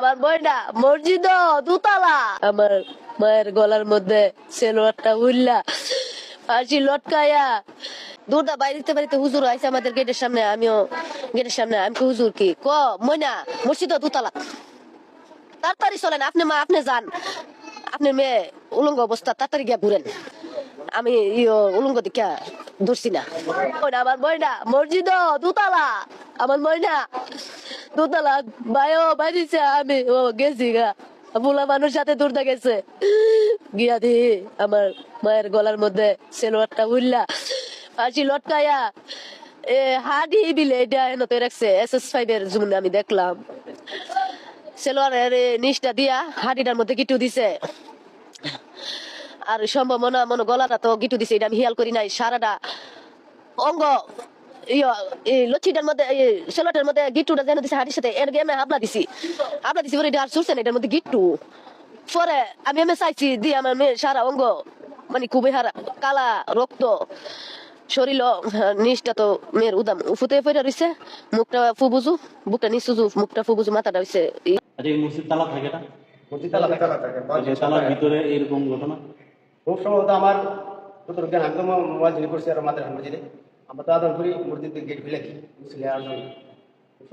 আমার বইটা মসজিদ দুতলা। আমার মায়ের গলার মধ্যে সেলোয়ারটা উল্লা ফাঁসি লটকায়া দুটা বাড়িতে বাড়িতে হুজুর আইছে আমাদের গেটের সামনে। আমিও গেটের সামনে। আমি কি হুজুর কি ময়না মসজিদ দুতলা, তাড়াতাড়ি চলেন। আপনি মা আপনি যান, আপনার মেয়ে উলঙ্গ অবস্থা, তাড়াতাড়ি গিয়া ঘুরেন। আমি উলঙ্গ দিকা ধরছি না। আমার ময়না মসজিদ দুতলা, আমার ময়না দুতলা বায়ো বাড়িছে। আমি গেছি গা, বুলা মানুষ সাথে দূরটা গেছে গিয়া দি আমার মায়ের গলার মধ্যে সেলোয়ারটা উল্লা ফাঁসি লটকায়া হাডি বিলে এটা এনতে রাখছে। SS5 এর জুমনে আমি দেখলাম সেলোয়ারের নিচটা দিয়া হাডিটার মধ্যে গিটু দিছে। আর সম্ভাবনা মনে গলাটা তো গিটু দিছে, এটা আমি হিয়াল করি নাই। সারাটা অঙ্গ লচ্ছিটার মধ্যে সেলোটার মধ্যে গিট্টুটা যেন দিছে হাড়ির সাথে। এর গেমে হাবলা দিছি পরে এটা আর চুরছে না, এটার মধ্যে গিট্টু। পরে আমি এমে চাইছি দিয়ে আমার মেয়ের সারা অঙ্গ মানে খুবই হারা কালা রক্ত শরীর নিচটা তো মেয়ের উদাম ফুতে ফেরা রয়েছে। মুখটা ফুবুজু, বুকটা নিচুজু, মুখটা ফুবুজু, মাথাটা হয়েছে। আচ্ছা, এই মসজিদ তালা থাকে না? মসজিদ তালা থাকে। তালার ভিতরে এরকম ঘটনা খুব সম্ভবত আমার যতটুকু জ্ঞান, আমি তো মোবাইল করছি আর মাদ্রাসা মসজিদে আমরা তো আদান করি মসজিদের গেট খুলে কি মুসলিম